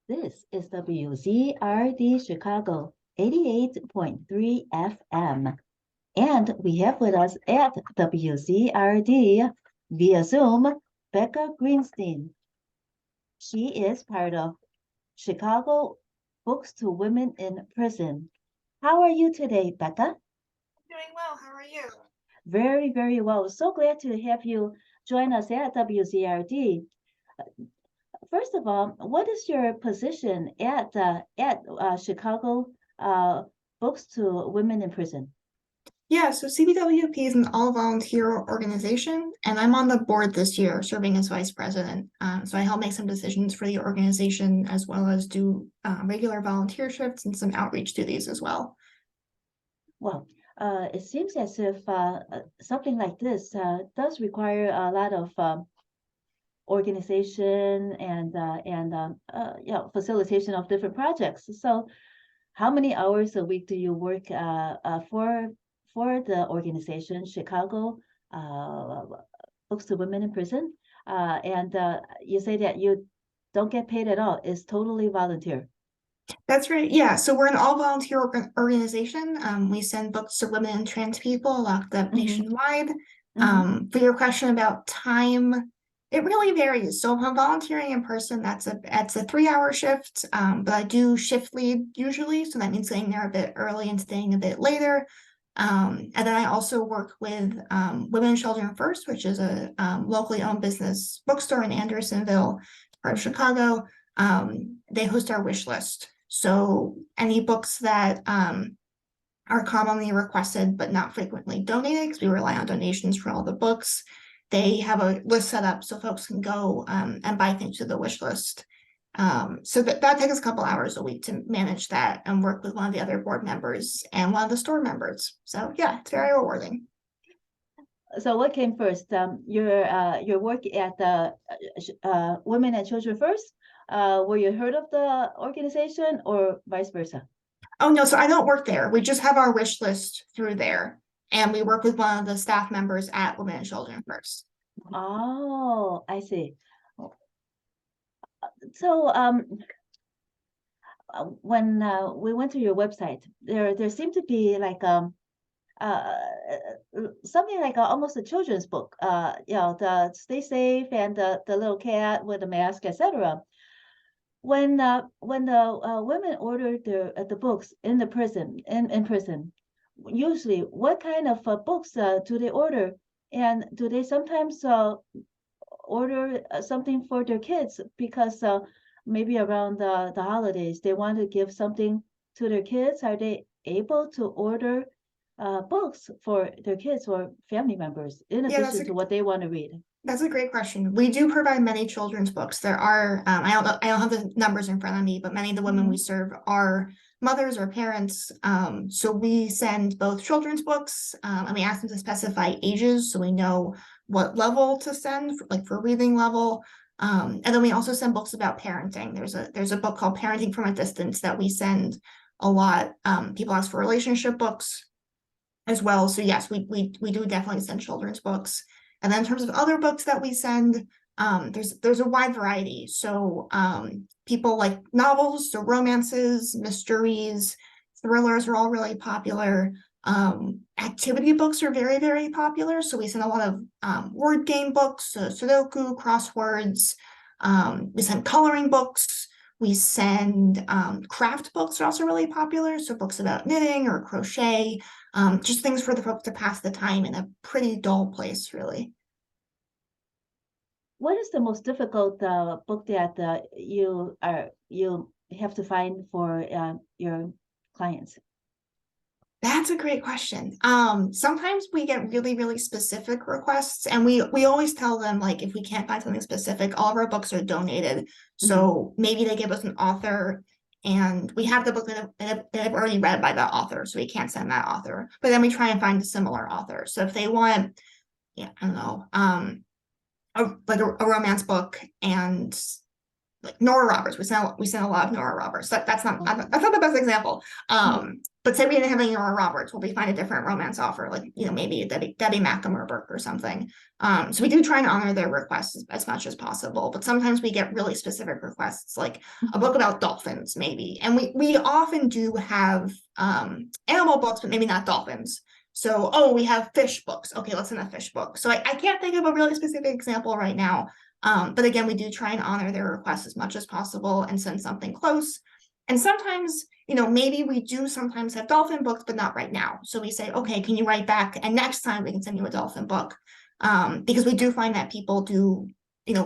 This is WZRD Chicago 88.3 FM. And we have with us at WZRD via Zoom, Becca Greenstein. She is part of Chicago Books to Women in Prison. How are you today, Becca? Doing well. How are you? Very, very well. So glad to have you join us at WZRD. First of all, what is your position at Chicago Books to Women in Prison? Yeah, so CBWP is an all-volunteer organization, and I'm on the board this year serving as vice president. So I help make some decisions for the organization as well as do regular volunteer shifts and some outreach duties as well. Well, it seems as if something like this does require a lot of organization and facilitation of different projects. So, how many hours a week do you work for the organization Chicago uh, Books to Women in Prison? And you say that you don't get paid at all. It's totally volunteer. That's right. Yeah, so we're an all-volunteer organization. We send books to women and trans people locked up Mm-hmm. nationwide. Mm-hmm. For your question about time, it really varies. So if I'm volunteering in person, that's a 3-hour shift. But I do shift lead usually, so that means getting there a bit early and staying a bit later. And then I also work with Women and Children First, which is a locally owned business bookstore in Andersonville, part of Mm-hmm. Chicago. They host our wish list. So any books that are commonly requested but not frequently donated, because we rely on donations for all the books, they have a list set up so folks can go and buy things to the wish list. So that takes a couple hours a week to manage that and work with one of the other board members and one of the store members. So yeah, it's very rewarding. So what came first? Your work at the Women and Children First. Were you heard of the organization or vice versa? Oh no, so I don't work there. We just have our wish list through there. And we work with one of the staff members at Women and Children First. Oh, I see. So when we went to your website, there seemed to be like uh, something like almost a children's book. The Stay Safe and the little cat with the mask, etc. When the women ordered the books in the prison in prison, usually what kind of books do they order, and do they sometimes order something for their kids because maybe around the holidays they want to give something to their kids? Are they able to order books for their kids or family members in Yeah, that's addition a to what they want to read? That's a great question. We do provide many children's books. There are, I don't have the numbers in front of me, but many of the women we Hmm. serve are mothers or parents. So we send both children's books, and we ask them to specify ages so we know what level to send, like for reading level. And then we also send books about parenting. There's a book called Parenting from a Distance that we send a lot. People ask for relationship books as well. So yes, we do definitely send children's books. And then in terms of other books that we send, there's a wide variety. So people like novels, so romances, mysteries, thrillers are all really popular. Activity books are very, very popular. So we send a lot of word game books, so Sudoku, crosswords. We send coloring books. We send craft books are also really popular. So books about knitting or crochet, just things for the folks to pass the time in a pretty dull place, really. What is the most difficult book that you have to find for your clients? That's a great question. Sometimes we get really, really specific requests, and we always tell them like if we can't find something specific, all of our books are donated. Hmm. So maybe they give us an author, and we have the book that they've already read by that author, so we can't send that author. But then we try and find a similar author. So if they want, yeah, I don't know, like a romance book and like Nora Roberts. We sent a lot of Nora Roberts. That's not the best example. But say we didn't have any Nora Roberts, well, we find a different romance offer, like maybe a Debbie McLemore book or something. So we do try and honor their requests as much as possible. But sometimes we get really specific requests, like a book about dolphins, maybe. And we often do have animal books, but maybe not dolphins. So, oh, we have fish books. Okay, let's send a fish book. So I can't think of a really specific example right now. But again, we do try and honor their requests as much as possible and send something close. And sometimes, maybe we do sometimes have dolphin books, but not right now. So we say, okay, can you write back? And next time we can send you a dolphin book. Because we do find that people do,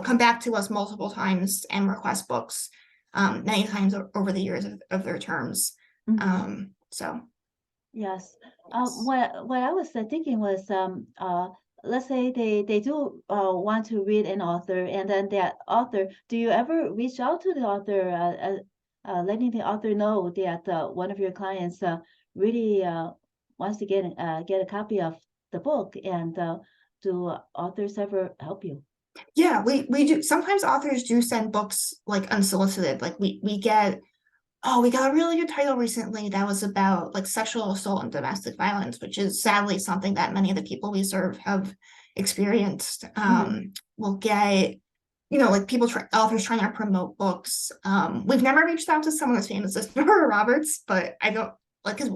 come back to us multiple times and request books many times over the years of their terms. So. Yes. What I was thinking was, let's say they do want to read an author, and then that author, do you ever reach out to the author, letting the author know that one of your clients really wants to get a copy of the book, and do authors ever help you? Yeah, we do. Sometimes authors do send books like unsolicited. Like we get, oh, we got a really good title recently that was about like sexual assault and domestic violence, which is sadly something that many of the people we serve have experienced. We'll get, like authors trying to promote books. We've never reached out to someone as famous as Nora Roberts, but I don't like, because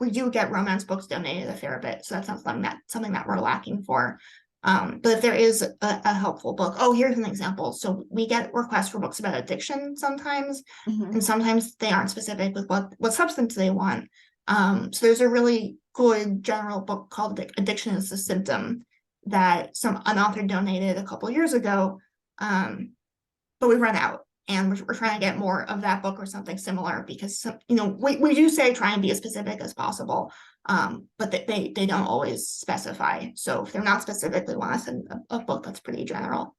we do get romance books donated a fair bit, so that's not something that we're lacking for. But if there is a helpful book, oh, here's an example. So we get requests for books about addiction sometimes, and sometimes they aren't specific with what substance they want. So there's a really good general book called Addiction is a Symptom that an author donated a couple years ago, but we run out. And we're trying to get more of that book or something similar, because we do say try and be as specific as possible, but they don't always specify. So if they're not specific, we want to send a book that's pretty general.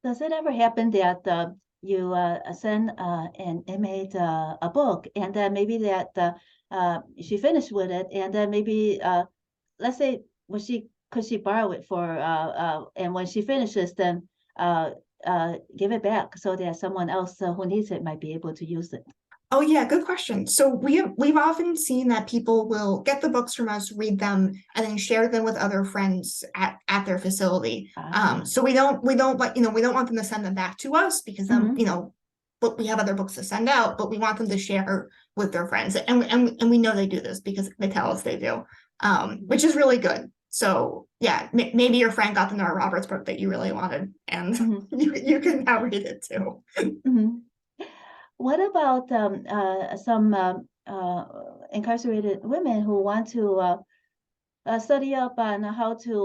Does it ever happen that you send an inmate a book, and then maybe that she finished with it, and then maybe let's say could she borrow it for and when she finishes, then give it back so that someone else who needs it might be able to use it? Oh yeah, good question. So we've often seen that people will get the books from us, read them, and then share them with other friends at their facility. So we don't we don't want them to send them back to us, because then but we have other books to send out, but we want them to share with their friends, and we know they do this because they tell us they do, which is really good. So yeah, maybe your friend got the Nora Roberts book that you really wanted, and you can now read it too. What about some incarcerated women who want to study up on how to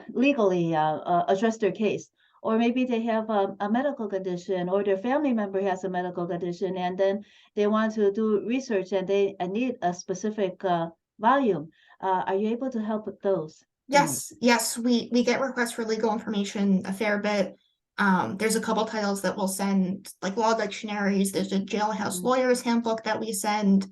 legally address their case? Or maybe they have a medical condition, or their family member has a medical condition, and then they want to do research and they need a specific volume. Are you able to help with those? Yes, we get requests for legal information a fair bit. There's a couple titles that we'll send, like law dictionaries. There's a jailhouse lawyer's handbook that we send.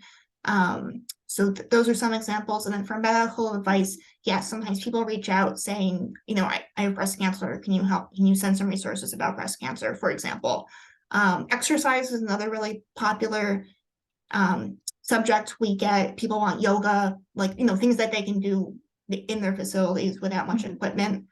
So those are some examples. And then for medical advice, yes, sometimes people reach out saying, I have breast cancer. Can you help? Can you send some resources about breast cancer, for example? Exercise is another really popular subject. We get people want yoga, like, things that they can do in their facilities without much equipment.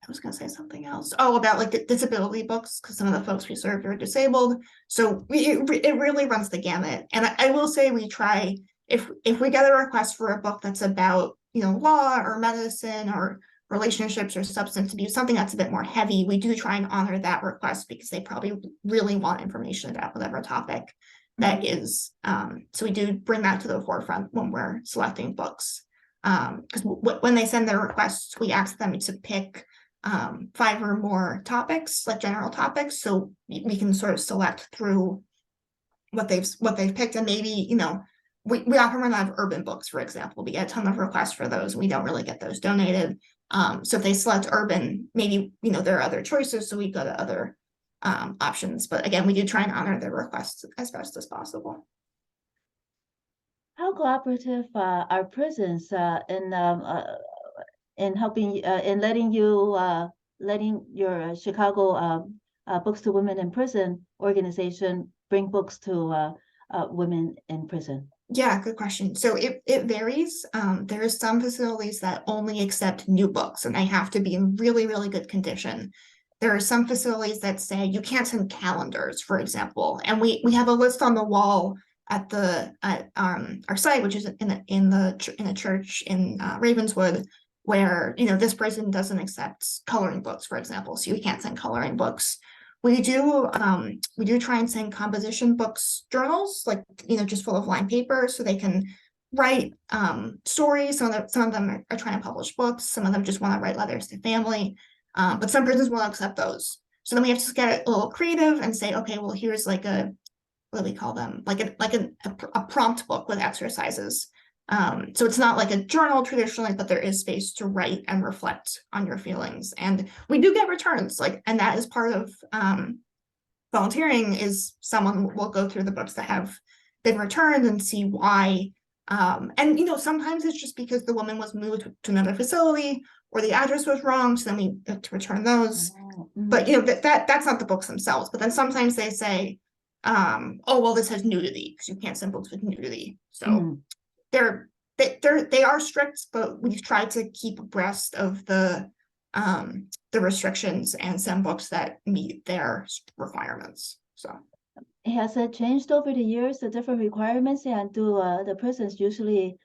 I was going to say something else. Oh, about like the disability books, because some of the folks we serve are disabled. So it really runs the gamut. And I will say we try, if we get a request for a book that's about, law or medicine or relationships or substance abuse, something that's a bit more heavy, we do try and honor that request, because they probably really want information about whatever topic that is. So we do bring that to the forefront when we're selecting books. Because when they send their requests, we ask them to pick 5 or more topics, like general topics, so we can sort of select through what they've picked. And maybe we often run out of urban books, for example. We get a ton of requests for those. We don't really get those donated. So if they select urban, maybe there are other choices, so we go to other options. But again, we do try and honor their requests as best as possible. How cooperative are prisons in helping in letting you letting your Chicago Books to Women in Prison organization bring books to women in prison? Yeah, good question. So it varies. There are some facilities that only accept new books and they have to be in really, really good condition. There are some facilities that say you can't send calendars, for example. And we have a list on the wall at our site, which is in a church in Ravenswood, where this prison doesn't accept coloring books, for example. So you can't send coloring books. We do try and send composition books journals, like just full of line paper, so they can write stories. Some of them are trying to publish books, some of them just want to write letters to family. But some prisons won't accept those. So then we have to get a little creative and say, okay, well, here's like what do we call them? Like a prompt book with exercises. So it's not like a journal traditionally, but there is space to write and reflect on your feelings. And we do get returns, and that is part of volunteering, is someone will go through the books that have been returned and see why. And sometimes it's just because the woman was moved to another facility or the address was wrong, so then we have to return those. But that's not the books themselves. But then sometimes they say, oh well, this has nudity, because you can't send books with nudity. So they are strict, but we've tried to keep abreast of the restrictions and send books that meet their requirements. So has it changed over the years, the different requirements, and do the prisons usually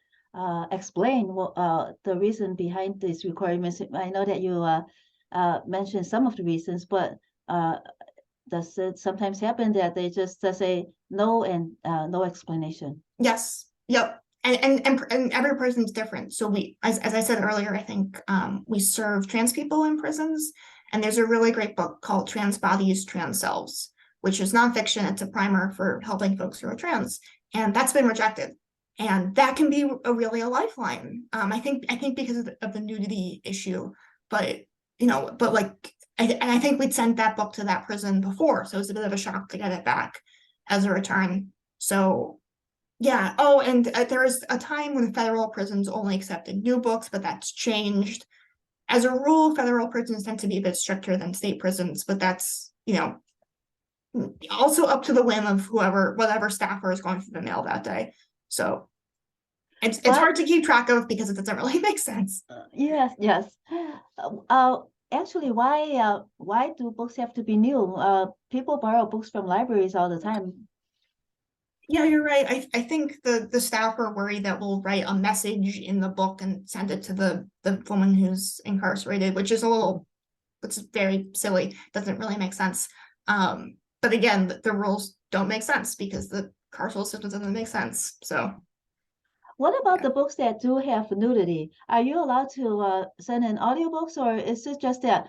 explain what the reason behind these requirements? I know that you mentioned some of the reasons, but does it sometimes happen that they just say no and no explanation? Yes. Yep. And every person's different. So as I said earlier, I think we serve trans people in prisons, and there's a really great book called Trans Bodies, Trans Selves, which is nonfiction. It's a primer for helping folks who are trans, and that's been rejected. And that can be a lifeline. I think because of the nudity issue, but I think we'd sent that book to that prison before, so it was a bit of a shock to get it back as a return. So yeah. Oh, and there was a time when federal prisons only accepted new books, but that's changed. As a rule, federal prisons tend to be a bit stricter than state prisons, but that's also up to the whim of whatever staffer is going through the mail that day. So it's hard to keep track of because it doesn't really make sense. Yes. Actually, why do books have to be new? People borrow books from libraries all the time. Yeah, you're right. I think the staff are worried that we'll write a message in the book and send it to the woman who's incarcerated, which is it's very silly. Doesn't really make sense. But again, the rules don't make sense because the carceral system doesn't make sense. So what about the books that do have nudity? Are you allowed to send in audiobooks, or is it just that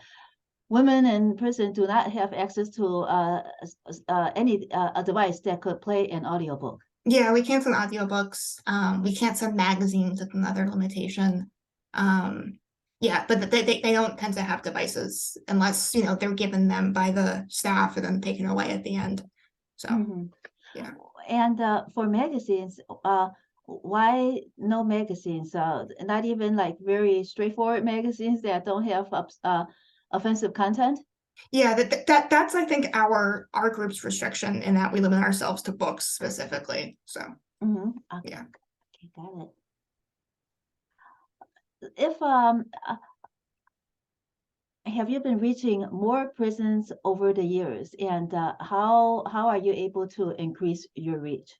women in prison do not have access to any a device that could play an audiobook? Yeah, we can't send audiobooks. We can't send magazines. That's another limitation. Yeah, but they don't tend to have devices unless they're given them by the staff and then taken away at the end. So yeah. And for magazines, why no magazines? Not even like very straightforward magazines that don't have offensive content? Yeah, that's I think our group's restriction, in that we limit ourselves to books specifically. So Okay. Yeah. Okay, got it. If have you been reaching more prisons over the years, and how are you able to increase your reach?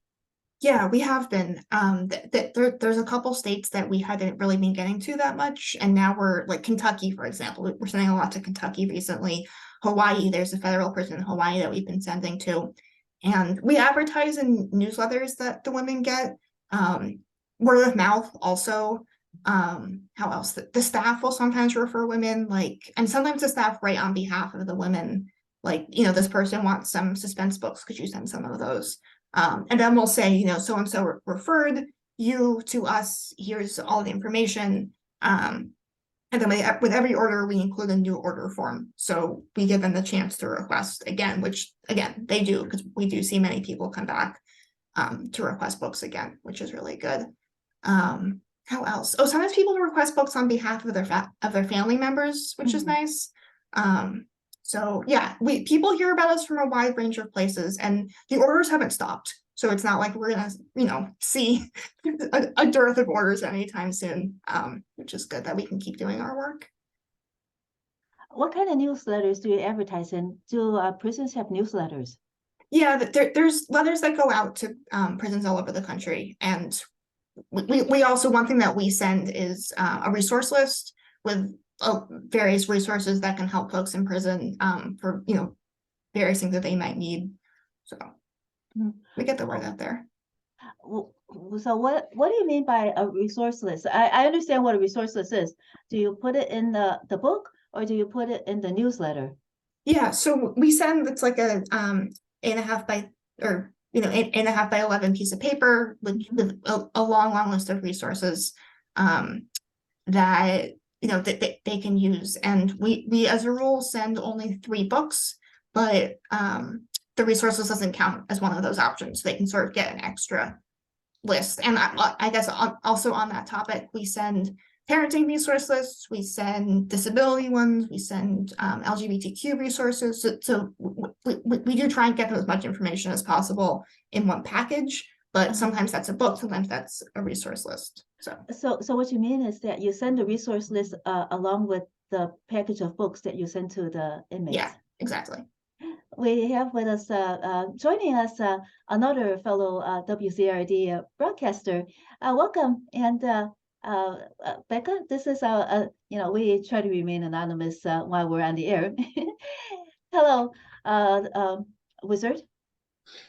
Yeah, we have been. There's a couple states that we hadn't really been getting to that much, and now we're like Kentucky, for example. We're sending a lot to Kentucky recently. Hawaii, there's a federal prison in Hawaii that we've been sending to, and we advertise in newsletters that the women get. Word of mouth also. How else? The staff will sometimes refer women, and sometimes the staff write on behalf of the women, this person wants some suspense books, could you send some of those? And then we'll say, so and so referred you to us, here's all the information. And then with every order, we include a new order form. So we give them the chance to request again, which again, they do, because we do see many people come back to request books again, which is really good. How else? Oh, sometimes people request books on behalf of their family members, which is nice. So yeah, people hear about us from a wide range of places, and the orders haven't stopped. So it's not like we're gonna, see a dearth of orders anytime soon, which is good that we can keep doing our work. What kind of newsletters do you advertise in? Do prisons have newsletters? Yeah, there's letters that go out to prisons all over the country, and we also, one thing that we send is a resource list with various resources that can help folks in prison for various things that they might need. So we get the word out there. So what do you mean by a resource list? I understand what a resource list is. Do you put it in the book or do you put it in the newsletter? Yeah, so we send, it's like a 8.5 by, or 8.5 by 11 piece of paper with a long list of resources that that they can use. And we as a rule send only 3 books, but the resources doesn't count as one of those options. They can sort of get an extra list. And I guess also on that topic, we send parenting resource lists, we send disability ones, we send LGBTQ resources. So we do try and get as much information as possible in one package, but sometimes that's a book, sometimes that's a resource list. So what you mean is that you send the resource list along with the package of books that you send to the inmates. Yeah, exactly. We have with us, joining us, another fellow WZRD broadcaster. Welcome. And Becca, this is we try to remain anonymous while we're on the air. Hello, Wizard.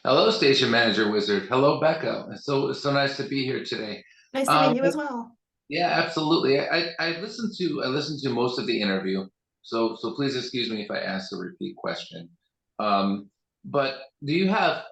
Hello, station manager Wizard. Hello, Becca. It's so nice to be here today. Nice to meet you as well. Yeah, absolutely. I listened to most of the interview, so please excuse me if I ask a repeat question. But do you have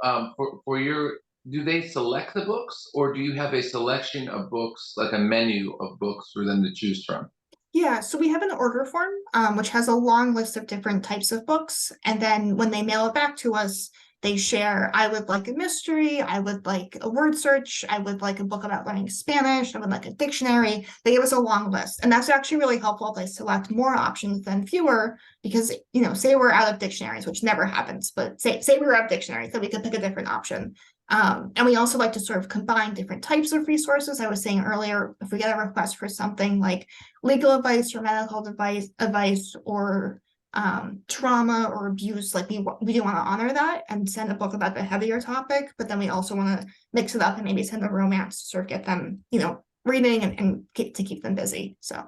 for your, do they select the books, or do you have a selection of books, like a menu of books for them to choose from? Yeah, so we have an order form, which has a long list of different types of books. And then when they mail it back to us, they share, I would like a mystery, I would like a word search, I would like a book about learning Spanish, I would like a dictionary. They give us a long list. And that's actually really helpful if they select more options than fewer, because, say we're out of dictionaries, which never happens, but say we were out of dictionaries, so we could pick a different option. And we also like to sort of combine different types of resources. I was saying earlier, if we get a request for something like legal advice or medical advice or trauma or abuse, like we do want to honor that and send a book about the heavier topic, but then we also want to mix it up and maybe send a romance to sort of get them reading and to keep them busy. So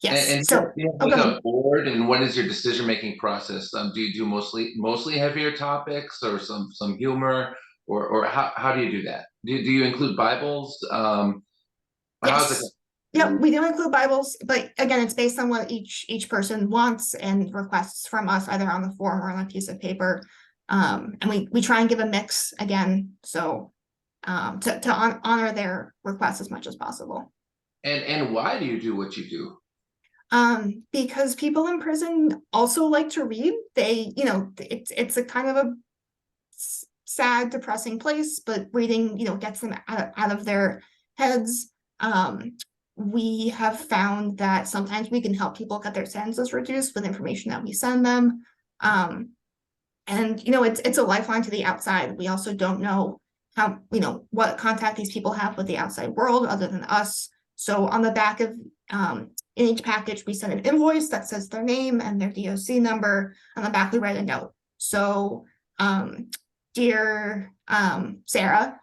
yes. And so you have like a board, and what is your decision-making process? Do you do mostly heavier topics, or some humor, or how do you do that? Do you include Bibles? Yes. Yeah, we do include Bibles, but again, it's based on what each person wants and requests from us, either on the form or on a piece of paper. And we try and give a mix again, so to honor their requests as much as possible. And why do you do what you do? Because people in prison also like to read. They, it's a kind of a sad, depressing place, but reading, gets them out of their heads. We have found that sometimes we can help people get their sentences reduced with information that we send them. And it's a lifeline to the outside. We also don't know how, what contact these people have with the outside world other than us. So on the back of in each package, we send an invoice that says their name and their DOC number. On the back, we write a note. So, dear Sarah,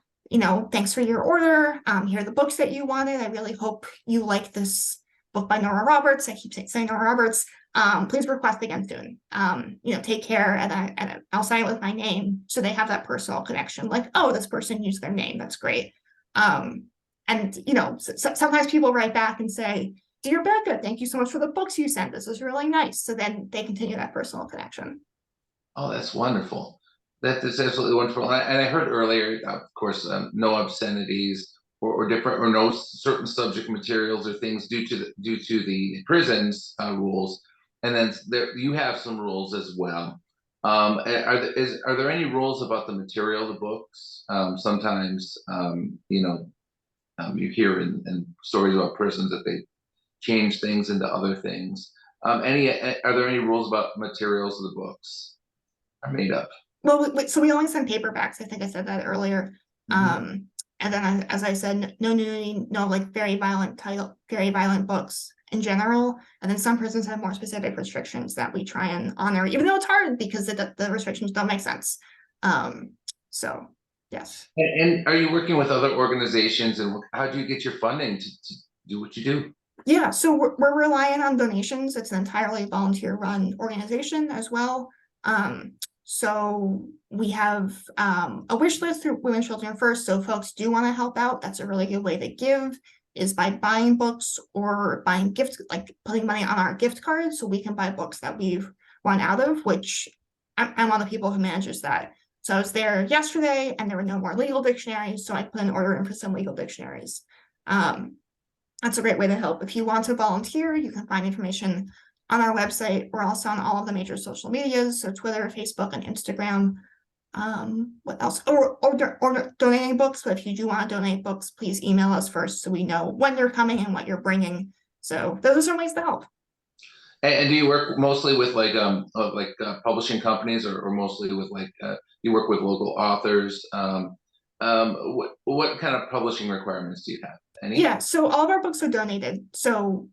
thanks for your order. Here are the books that you wanted. I really hope you like this book by Nora Roberts. I keep saying Nora Roberts. Please request again soon. Take care, and I'll sign it with my name, so they have that personal connection. Like, oh, this person used their name. That's great. And sometimes people write back and say, "Dear Becca, thank you so much for the books you sent. This is really nice." So then they continue that personal connection. Oh, that's wonderful. That is absolutely wonderful. And I heard earlier, of course, no obscenities or different, or no certain subject materials or things due to the prison's rules. And then you have some rules as well. Are there any rules about the material of the books? Sometimes you hear in stories about prisons that they change things into other things. Are there any rules about materials of the books are made up? Well, so we only send paperbacks. I think I said that earlier. Mhm. And then as I said, no nudity, no like very violent books in general. And then some prisons have more specific restrictions that we try and honor, even though it's hard because the restrictions don't make sense. So yes. And are you working with other organizations, and how do you get your funding to do what you do? Yeah, so we're relying on donations. It's an entirely volunteer-run organization as well. So we have a wish list through Women Children First. So folks do want to help out. That's a really good way to give, is by buying books or buying gifts, like putting money on our gift cards so we can buy books that we've run out of, which I'm one of the people who manages that. So I was there yesterday and there were no more legal dictionaries, so I put an order in for some legal dictionaries. That's a great way to help. If you want to volunteer, you can find information on our website. We're also on all of the major social medias, so Twitter, Facebook, and Instagram. What else? Or donating books. But if you do want to donate books, please email us first so we know when they're coming and what you're bringing. So those are ways to help. And do you work mostly with publishing companies, or mostly with you work with local authors? What kind of publishing requirements do you have? Any? Yeah, so all of our books are donated. So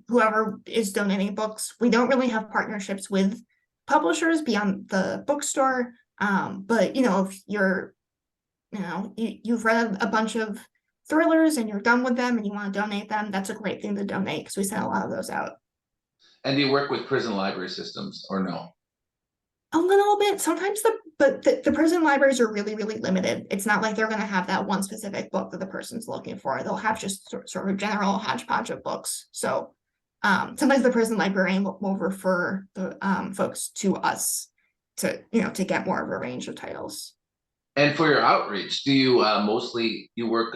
whoever is donating books, we don't really have partnerships with publishers beyond the bookstore. But if you're, you've read a bunch of thrillers and you're done with them and you want to donate them, that's a great thing to donate because we send a lot of those out. And do you work with prison library systems or no? A little bit. Sometimes the prison libraries are really, really limited. It's not like they're going to have that one specific book that the person's looking for. They'll have just sort of general hodgepodge of books. So sometimes the prison librarian will refer the folks to us to get more of a range of titles. And for your outreach, do you mostly work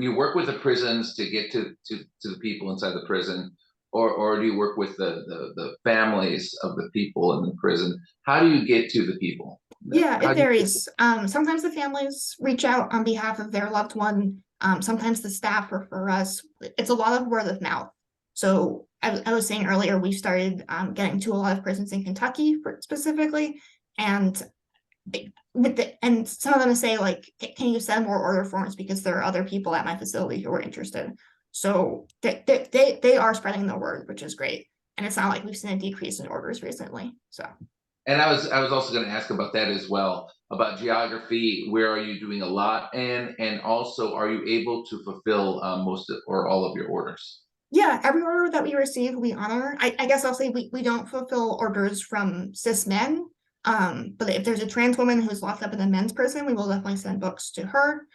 you work with the prisons to get to the people inside the prison, or do you work with the families of the people in the prison? How do you get to the people? Yeah, it varies. Sometimes the families reach out on behalf of their loved one. Sometimes the staff refer us. It's a lot of word of mouth. So I was saying earlier, we started getting to a lot of prisons in Kentucky specifically, and some of them say like, can you send more order forms because there are other people at my facility who are interested. So they are spreading the word, which is great. And it's not like we've seen a decrease in orders recently. So. And I was also going to ask about that as well, about geography. Where are you doing a lot, and also are you able to fulfill most or all of your orders? Yeah, every order that we receive, we honor. I guess I'll say we don't fulfill orders from cis men. But if there's a trans woman who's locked up in a men's prison, we will definitely send books to her.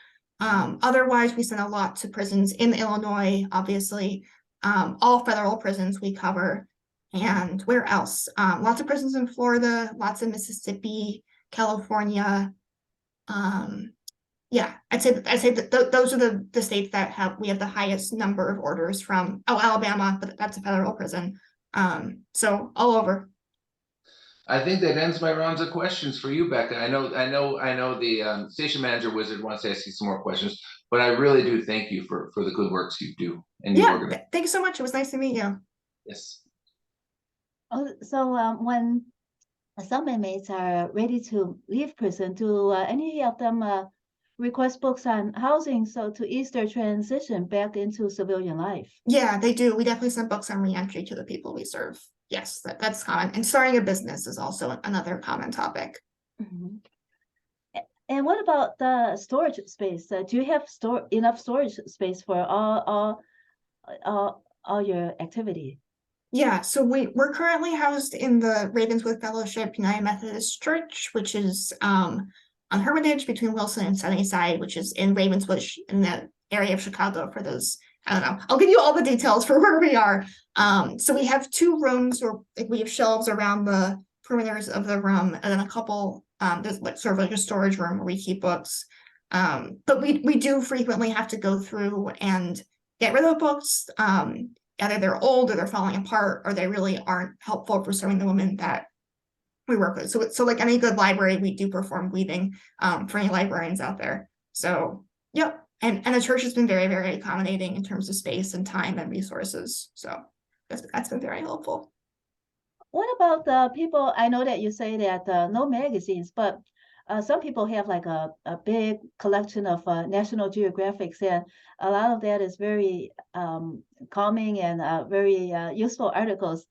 Otherwise, we send a lot to prisons in Illinois, obviously. All federal prisons we cover. And where else? Lots of prisons in Florida, lots in Mississippi, California. Yeah, I'd say that those are the states that we have the highest number of orders from. Oh, Alabama, but that's a federal prison. So all over. I think that ends my rounds of questions for you, Becca. I know the station manager wizard wants to ask you some more questions, but I really do thank you for the good works you do and you organize. Thank you so much. It was nice to meet you. Yes. Oh, so when some inmates are ready to leave prison, do any of them request books on housing so to ease their transition back into civilian life? Yeah, they do. We definitely send books on reentry to the people we serve. Yes, that's common. And starting a business is also another common topic. Mm-hmm. And what about the storage space? Do you have enough storage space for all your activity? Yeah, so we're currently housed in the Ravenswood Fellowship United Methodist Church, which is on Hermitage between Wilson and Sunnyside, which is in Ravenswood in the area of Chicago. For those, I don't know, I'll give you all the details for where we are. So we have 2 rooms, or we have shelves around the perimeters of the room, and then a couple, there's sort of like a storage room where we keep books. But we do frequently have to go through and get rid of books. Either they're old or they're falling apart, or they really aren't helpful for serving the women that we work with. So like any good library, we do perform weeding for any librarians out there. So yep. And the church has been very, very accommodating in terms of space and time and resources. So that's been very helpful. What about the people? I know that you say that no magazines, but some people have like a big collection of National Geographics, and a lot of that is very calming and very useful articles.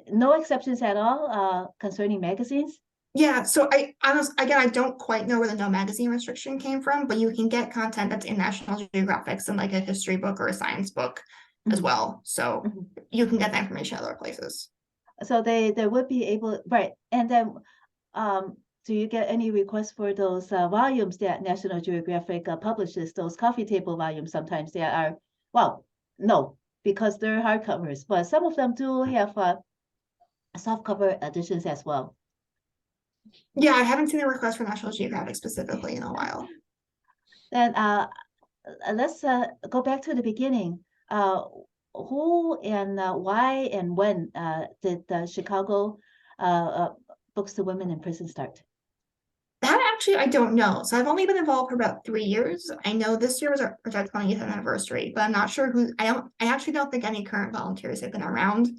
No exceptions at all concerning magazines. Yeah, so I don't quite know where the no magazine restriction came from, but you can get content that's in National Geographics in like a history book or a science book as Mhm. well. So Mhm. you can get that information other places. So they would be able, right? And then, do you get any requests for those volumes that National Geographic publishes? Those coffee table volumes sometimes they are, well, no, because they're hardcovers, but some of them do have softcover editions as well. Yeah, I haven't seen a request for National Geographic specifically in a while. Then let's go back to the beginning. Who and why and when did the Chicago Books to Women in Prison start? That actually, I don't know. So I've only been involved for about 3 years. I know this year was our 20th anniversary, but I'm not sure who, I actually don't think any current volunteers have been around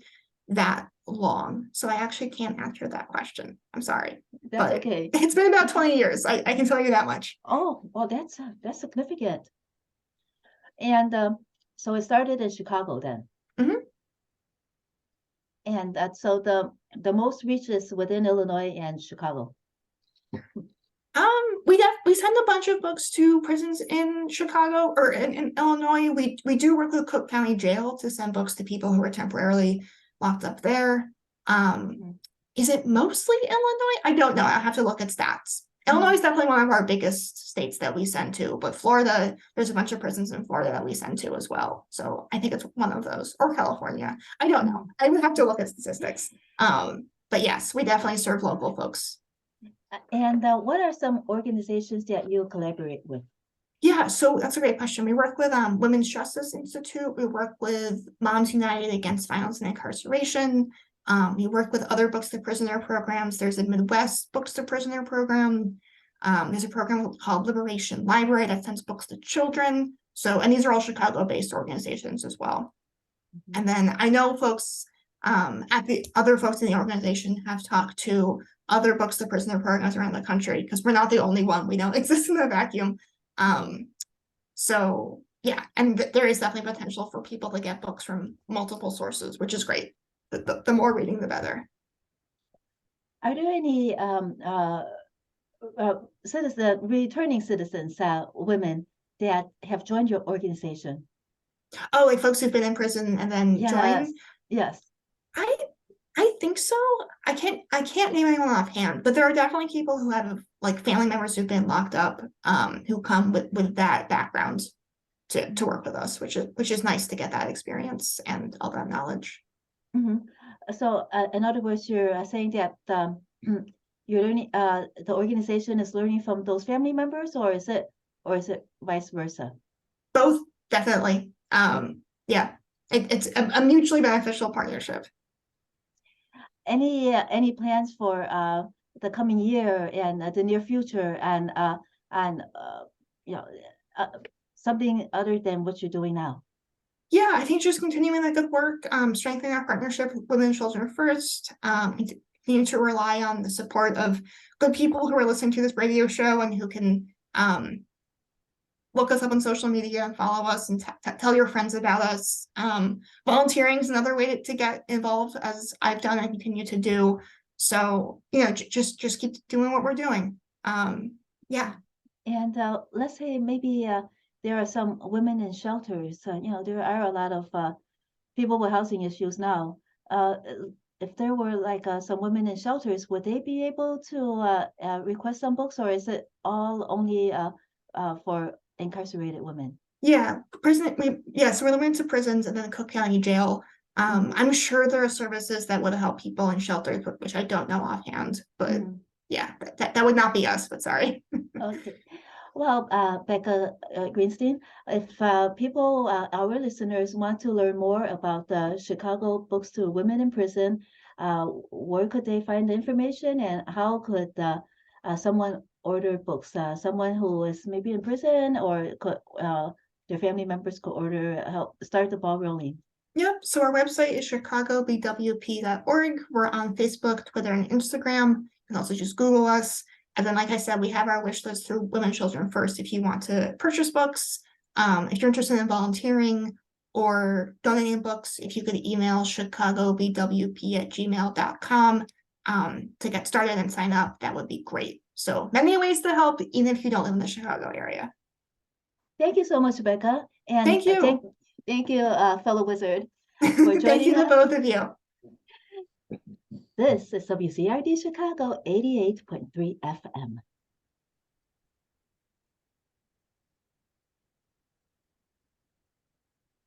that long. So I actually can't answer that question. I'm sorry. That's But okay. it's been about 20 years. I can tell you that much. Oh, well, that's significant. And so it started in Chicago then. Mhm. And so the most reach is within Illinois and Chicago. We send a bunch of books to prisons in Chicago or in Illinois. We do work with Cook County Jail to send books to people who are temporarily locked up there. Is it mostly Illinois? I don't know. I have to look at stats. Illinois is definitely one of our biggest states that we send to, but Florida, there's a bunch of prisons in Florida that we send to as well. So I think it's one of those, or California. I don't know. I would have to look at statistics. But yes, we definitely serve local folks. And what are some organizations that you collaborate with? Yeah, so that's a great question. We work with Women's Justice Institute. We work with Moms United Against Violence and Incarceration. We work with other Books to Prisoner programs. There's a Midwest Books to Prisoner program. There's a program called Liberation Library that sends books to children. So, and these are all Chicago-based organizations as well. And then I know folks at the other folks in the organization have talked to other Books to Prisoner programs around the country because we're not the only one. We don't exist in a vacuum. So yeah, and there is definitely potential for people to get books from multiple sources, which is great. The more reading, the better. Are there any returning citizens, women that have joined your organization? Oh, like folks who've been in prison and then join? Yes. I think so. I can't name anyone offhand, but there are definitely people who have like family members who've been locked up, who come with that background to work with us, which is nice to get that experience and all that knowledge. So in other words, you're saying that you're learning, the organization is learning from those family members, or is it vice versa? Both, definitely. Yeah, it's a mutually beneficial partnership. Any plans for the coming year and the near future, and you know, something other than what you're doing now? Yeah, I think just continuing the good work, strengthening our partnership with Women and Children First, continue to rely on the support of good people who are listening to this radio show and who can look us up on social media and follow us and tell your friends about us. Volunteering is another way to get involved, as I've done and continue to do. So, just keep doing what we're doing. Yeah. And let's say maybe there are some women in shelters. There are a lot of people with housing issues now. If there were like some women in shelters, would they be able to request some books, or is it all only for incarcerated women? Yeah, so we're limited to prisons and then Cook County Jail. I'm sure there are services that would help people in shelters, which I don't know offhand, but yeah, that would not be us, but sorry. Okay. Well, Becca Greenstein, if people, our listeners, want to learn more about the Chicago Books to Women in Prison, where could they find the information, and how could someone order books? Someone who is maybe in prison, or could their family members could order, help start the ball rolling? Yep, so our website is chicagobwp.org. We're on Facebook, Twitter, and Instagram. You can also just Google us. And then, like I said, we have our wish list through Women Children First if you want to purchase books. If you're interested in volunteering or donating books, if you could email chicagobwp@gmail.com to get started and sign up, that would be great. So many ways to help, even if you don't live in the Chicago area. Thank you so much, Becca. And Thank you. Thank you, fellow wizard, for Thank joining you to us. both of you. This is WZRD Chicago 88.3 FM.